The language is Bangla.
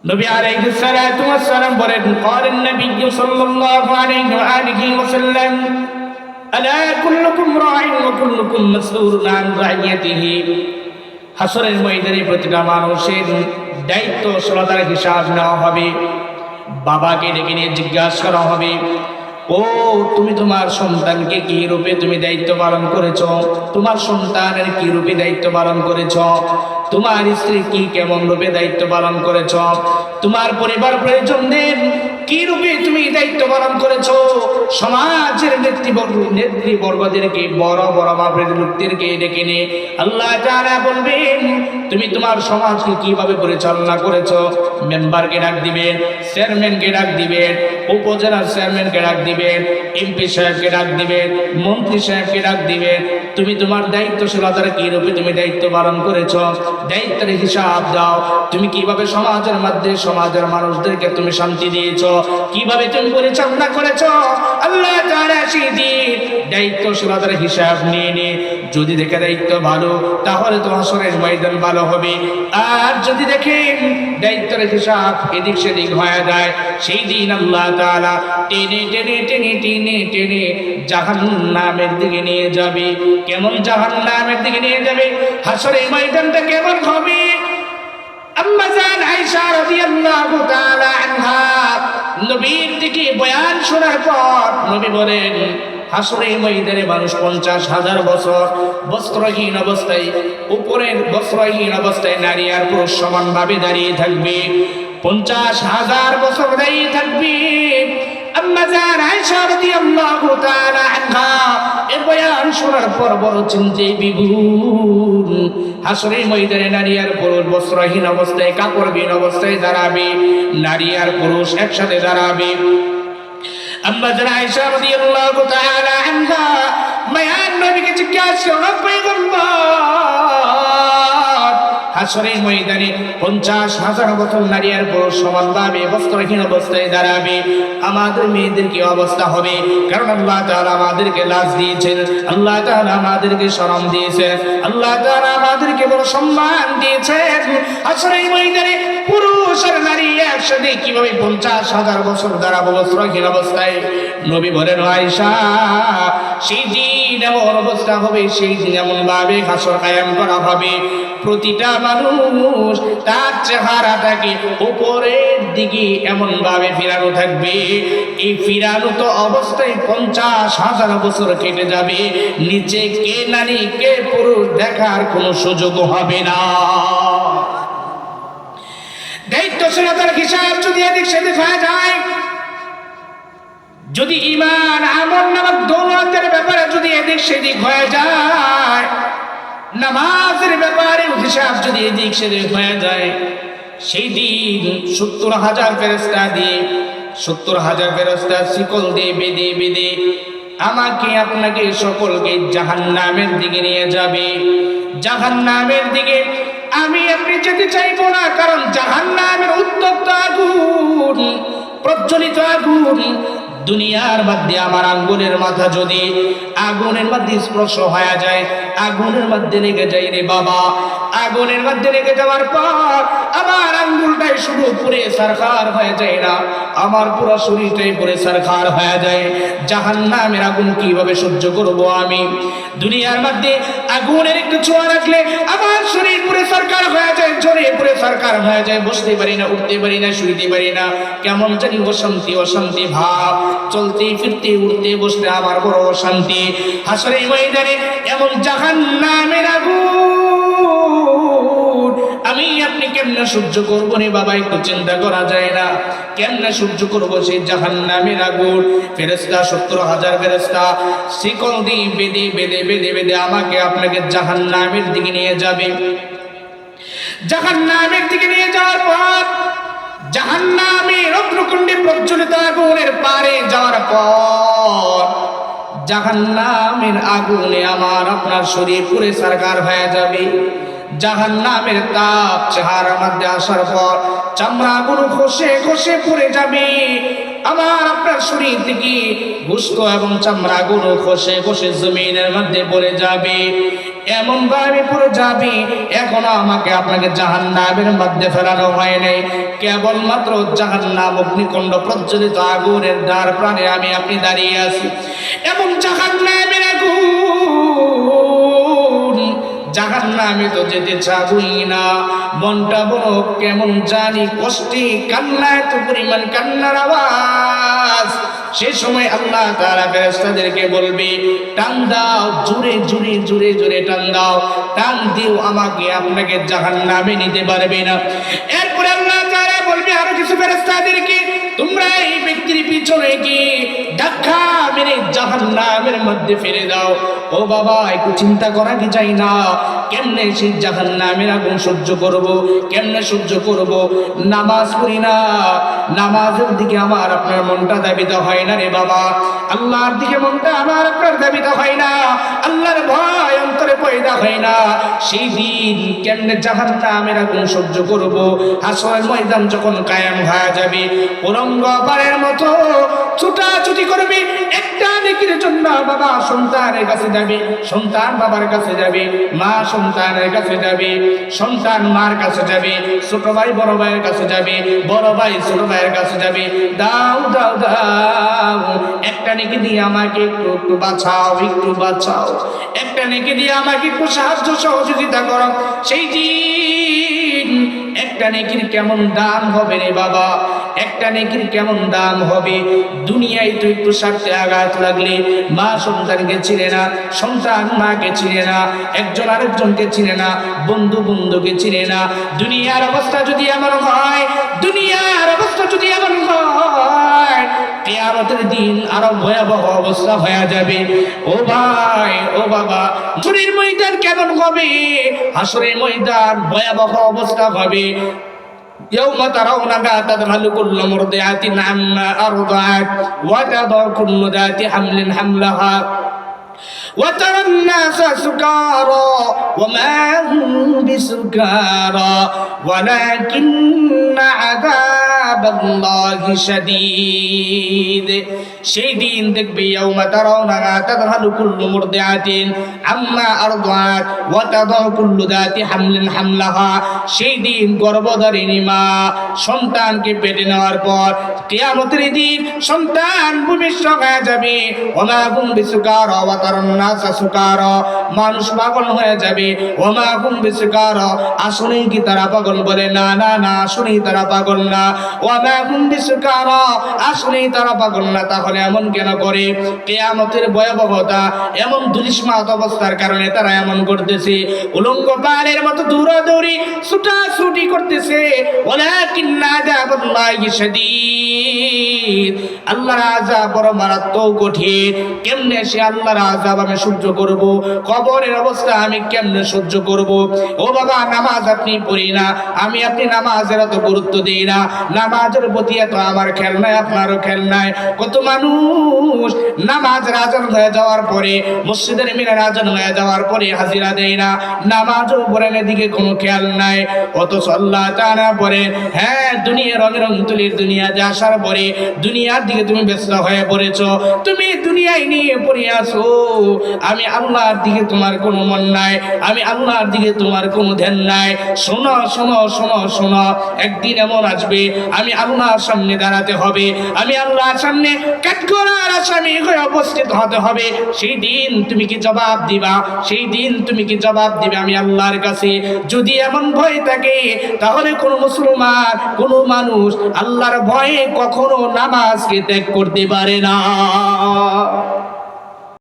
নবী আলাইহিস সালাতু ওয়াস সালাম বলেন, ক্বালান নবী সাল্লাল্লাহু আলাইহি ওয়া আলিহি ওয়াসাল্লাম, আলা কুল্লুকুম রাঈন ওয়া কুল্লুকুম মাসউলুন আন রাইয়াতিহি। হাসরের ময়দানে প্রতিটা মানুষের দায়িত্বশীলতার হিসাব নেওয়া হবে। বাবাকে ডেকে নিয়ে জিজ্ঞাসা করা হবে, ও তুমি তোমার সন্তানকে কি রূপে তুমি দায়িত্ব পালন করেছ? তোমার সন্তানের কি রূপে দায়িত্ব পালন করেছ? তোমার স্ত্রী কি কেমন রূপে দায়িত্ব পালন করেছ? তোমার পরিবার পরিজনদের কি রূপে তুমি দায়িত্ব পালন করেছ? সমাজের নেতৃবর্গদেরকে, বড় বড় মাপের লোকদেরকে ডেকে নিয়ে আল্লাহ তাআলা বলবেন, তুমি তোমার সমাজকে কিভাবে পরিচালনা করেছ? মেম্বারকে ডাক দিবেন, চেয়ারম্যানকে ডাক দিবেন, উপজেলার চেয়ারম্যানকে ডাক দিবেন, এমপি সাহেবকে ডাক দিবেন, মন্ত্রী সাহেবকে ডাক দিবেন। তুমি তোমার দায়িত্বশীলতার কি রূপে তুমি দায়িত্ব পালন করেছ? দায়িত্বের হিসাব দাও। তুমি কিভাবে সমাজের মধ্যে সমাজের মানুষদেরকে তুমি শান্তি দিয়েছ, কিভাবে তুমি পরিচালনা করেছ? আল্লাহ তাআলা সেই দিন দায়িত্বশীলতার হিসাব নিয়ে নে। যদি দেখে দায়িত্ব ভালো, তাহলে তো হাসরের ময়দান ভালো হবে। আর যদি দেখেন দায়িত্বের হিসাব এদিক সেদিক হয়ে যায়, সেই দিন আল্লাহ তাআলা টেনে টেনে টেনে টেনে টেনে জাহান্নামের দিকে নিয়ে যাবে। কেমন জাহান্নামের দিকে নিয়ে যাবে? হাসরের ময়দানটা কেমন হবে? আম্মা জান আয়েশা রাদিয়াল্লাহু তাআলা আনহা নবীর থেকে বয়ান শোনার পর নবী বলেন, হাসরের ময়দানে মানুষ 50,000 বছর বস্ত্রহীন অবস্থায়, উপরের বস্ত্রহীন অবস্থায় নারী আর পুরুষ সমানভাবে দাঁড়িয়ে থাকবে। 50,000 বছর দাঁড়িয়ে থাকবে। আম্মা জান আয়েশা রাদিয়াল্লাহু তাআলা আনহা এই বয়ান শোনার পর বড় চিন্তায় বিভোর। হাসরের ময়দানে নারী আর পুরুষ বস্ত্রহীন অবস্থায়, কাপড়বিহীন অবস্থায় দাঁড়াবে। নারী আর পুরুষ একসাথে দাঁড়াবে। আম্মা জান আয়েশা রাদিয়াল্লাহু তাআলা আনহা মায়ার নবীকে জিজ্ঞাসা করেন, পয়গম্বর, হাসরের ময়দানে 50,000 বছর নারী আর পুরুষ সমানভাবে বস্ত্রহীন অবস্থায় দাঁড়াবে, আমাদের মেয়েদের কি অবস্থা হবে? কারণ আল্লাহ তাআলা আমাদেরকে লাজ দিয়েছেন, আল্লাহ তাআলা আমাদেরকে শরম দিয়েছেন, আল্লাহ তাআলা আমাদেরকে বড় সম্মান দিয়েছেন। হাসরের ময়দানে পুরুষ আর নারী একসাথে কিভাবে 50,000 বছর দাঁড়াবো বস্ত্রহীন অবস্থায়? নবী বলেন, আয়েশা, সেই দিন এমন অবস্থা হবে, সেই দিন এমন ভাবে হাসর কায়েম করা হবে, প্রতিটা মানুষ তার চেহারাটাকে উপরের দিকে এমন ভাবে ফিরানো থাকবে। এই ফিরানো তো অবস্থায় 50,000 বছর কেটে যাবে, নিচে কে নারী কে পুরুষ দেখার কোনো সুযোগ হবে না। দায়িত্বশীলতার হিসাব যদি এদিক সেদিক হয়ে যায়, যদি ঈমান আমল নামক দৌলতের ব্যাপারে যদি এদিক সেদিক হয়ে যায়, নামাজের ব্যাপারে হিসাব যদি এদিক সেদিক হয়ে যায়, সেই দিন 70,000 ফেরেশতা দিয়ে, 70,000 ফেরেশতা শিকল দিয়ে বেঁধে বেঁধে আমাকে আপনাকে সকলকে জাহান্নামের দিকে নিয়ে যাবে। জাহান্নামের দিকে আমি আপনি যেতে চাইবো না, কারণ জাহান্নামের উত্তপ্ত আগুন, প্রজ্বলিত আগুন। দুনিয়ার মধ্যে আমার আঙ্গুলের মাথা যদি আগুনের মধ্যে স্পর্শ হয়ে যায়, আগুনের মধ্যে লেগে যায় রে বাবা, আগুনের মধ্যে লেগে যাওয়ার পর আমার আঙ্গুলটাই শুধু পুড়ে ছারখার হয়ে যায় না, আমার পুরো শরীরটাই পুড়ে ছারখার হয়ে যায়। জাহান্নামের আগুন কিভাবে সহ্য করব আমি? দুনিয়ার মধ্যে আগুনের একটু ছোঁয়া রাখলে আমার শরীর পুড়ে ছারখার হয়ে যায়, জ্বরে পুড়ে ছারখার হয়ে যায়, বসতে পারি না, উঠতে পারি না, শুইতে পারি না, কেমন জানি অশান্তি অশান্তি ভাব, চলতে ফিরতে উঠতে বসতে আমার বড় অশান্তি। হাসরের ময়দানে এমন জাহান্নামের আগুন আমি আপনি কেমনে সহ্য করবো রে বাবা? একটু চিন্তা করা যায় না, কেমনে সহ্য করবো সেই জাহান্নামের আগুন? ফেরেশতা 70,000 ফেরেশতা শিকল দিয়ে বেঁধে বেঁধে বেঁধে বেঁধে আমাকে আপনাকে জাহান্নামের দিকে নিয়ে যাবে। জাহান্নামের দিকে নিয়ে যাওয়ার পর জাহান্নামের অগ্নিকুণ্ডে প্রজ্বলিত আগুনের পারে যাওয়ার পর জাহান্নামের আগুনে আমার আপনার শরীর পুড়ে ছারখার হয়ে যাবে। জাহান্নামের তাপ চেহারার মধ্যে আসার পর চামড়াগুলো খসে খসে পড়ে যাবে। আমার আপনার শরীর থেকে গোশত এবং চামড়াগুলো খসে খসে জমিনের মধ্যে পড়ে যাবে, এমন ভাবে পড়ে যাবে এখনো আমাকে আপনাকে জাহান্নামের মধ্যে ফেলানো হয় নাই। কেবলমাত্র জাহান্নাম অগ্নিকুণ্ড প্রজ্বলিত আগুনের দ্বার প্রাণে আমি আপনি দাঁড়িয়ে আছি। এমন জাহান্নামের আগুন, জাহান্নামে তো যেতে চাবই না। মনটা বড় কেমন জানি কষ্টে, কান্না, এত পরিমাণ কান্নার আওয়াজ। সে সময় আল্লাহ তাআলা ফেরেশতাদেরকে বলবে, টান দাও, জোরে জোরে জোরে জোরে টান দাও, টান দিও, আমাকে আপনাকে জাহান্নামে নিতে পারবে না। এরপরে আল্লাহ তাআলা বলবে আরো কিছু ফেরেশতাদেরকে, তোমরা এই ব্যক্তির পিছনে গিয়ে ধাক্কা মেরে জাহান্নামের মধ্যে ফেলে দাও। ও বাবা, একটু চিন্তা করা কি যায় না? কেমনে সেই জাহান্নামের আগুন সহ্য করব, কেমনে সহ্য করব? নামাজ পড়ি না, নামাজের দিকে আমার আপনার মনটা ধাবিত হয় না রে বাবা। আল্লাহর দিকে মনটা আমার আপনার ধাবিত হয় না, আল্লাহর ভয় অন্তরে পয়দা হয় না। সেই দিন কেমনে জাহান্নামের আগুন সহ্য করব? হাসরের ময়দান যখন কায়েম হয়ে যাবে, উলঙ্গ পারের মতো ছুটাছুটি করবে। একটা নেকির জন্য বাবা সন্তানের কাছে যাবে, সন্তান বাবার কাছে যাবে, মা সন্তানের কাছে যাবে, সন্তান মার কাছে যাবে, ছোট ভাই বড় ভাইয়ের কাছে যাবে, বড় ভাই ছোট ভাইয়ের কাছে যাবে। দাও দাও দাও, একটা নেকি দিয়ে আমাকে একটু একটু বাঁচাও, একটু বাঁচাও, একটা নেকি দিয়ে আমাকে একটু সাহায্য সহযোগিতা করো। সেই দিন একটা নেকির কেমন দাম হবে রে বাবা, একটা নেকির কেমন দাম হবে। দুনিয়ায় তো একটু স্বার্থে আঘাত লাগলে মা সন্তানকে চিনে না, সন্তান মাকে চিনে না, একজন আরেকজনকে চিনে না, বন্ধু বন্ধুকে চিনে না। দুনিয়ার অবস্থা যদি এমন হয়, দুনিয়ার অবস্থা যদি এমন হয়, কিয়ামতের দিন আরো ভয়াবহ অবস্থা হয়ে যাবে। ও ভাই, ও বাবা, হাসরের ময়দান কেমন হবে? হাসরের ময়দান ভয়াবহ অবস্থা হবে। يوم ترونها تذهل كل مرضعة عما أرضعت وتضع كل ذات حمل حملها وترى الناس سكارى وما هم بسكارى ولكن عذاب الله شديد। সেই দিন দেখবে يوم ترونها تذهل كل مرضعة عما أرضعت وتضع كل ذات حمل حملها। সেই দিন গর্ভধারিণী মা সন্তানকে পেটে নেওয়ার পর কিয়ামতের দিন সন্তান ভূমিষ্ঠ হয়ে যাবে। ওমা হুম বিসুকারা ওয়া তারান নাসা সুকারা, মানুষ পাগল হয়ে যাবে। ওমা হুম বিসুকারা, আসলেই কি তারা পাগল? বলে না না না, আসলেই তারা পাগল না। ওমা হুম বিসুকারা, আসলেই তারা পাগল না। তাহলে এমন কেন করে? কিয়ামতের ভয়াবহতা, এমন দুলিশমাত অবস্থার কারণে তারা এমন করতেছে। উলঙ্গ পালের মতো দৌড়াদৌড়ি ছুটাছুটি করতেছে। ওয়ালাকিন্না আযাবাল্লাহি শাদীদ, আল্লাহর আযাব বড় মারাত্মক কঠিন। কেমনে সে আল্লাহর আযাব আমি সহ্য করব? কবরের অবস্থা আমি কেমনে সহ্য করব? ও বাবা, নামাজ আপনি পড়ি না, আমি আপনি নামাজের এত গুরুত্ব দিই না, নামাজের প্রতি এত আমার খেয়াল নাই, আপনারও খেয়াল নাই। কত মানুষ নামাজের আজান হয়ে যাওয়ার পরে, মসজিদের মিনার আজান হয়ে যাওয়ার পরে হাজিরা দেয় না, নামাজও পড়েন, এদিকে কোনো খেয়াল নাই। অথচ আল্লাহ তাআলা পড়ে, হ্যাঁ, দুনিয়া রঙের রং তুলির দুনিয়াতে আসার পরে দুনিয়ার দিকে তুমি ব্যস্ত হয়ে পড়েছো, তুমি দুনিয়ায় নিয়ে পড়ে আসো, আমি আল্লাহর দিকে তোমার কোনো মন নাই, আমি আল্লাহর দিকে তোমার কোনো ধ্যান নাই। শোনো শোনো শোনো শোনো, একদিন এমন আসবে আমি আল্লাহর সামনে দাঁড়াতে হবে, আমি আল্লাহর সামনে কাঠগড়ার আসামি হয়ে উপস্থিত হতে হবে। সেই দিন তুমি কি জবাব দিবা? সেই দিন তুমি কি জবাব দিবে আমি আল্লাহর কাছে? যদি এমন ভয় থাকে, তাহলে কোনো মুসলমান, কোনো মানুষ আল্লাহর ভয়ে কখনো নামাজকে ত্যাগ করতে পারে না।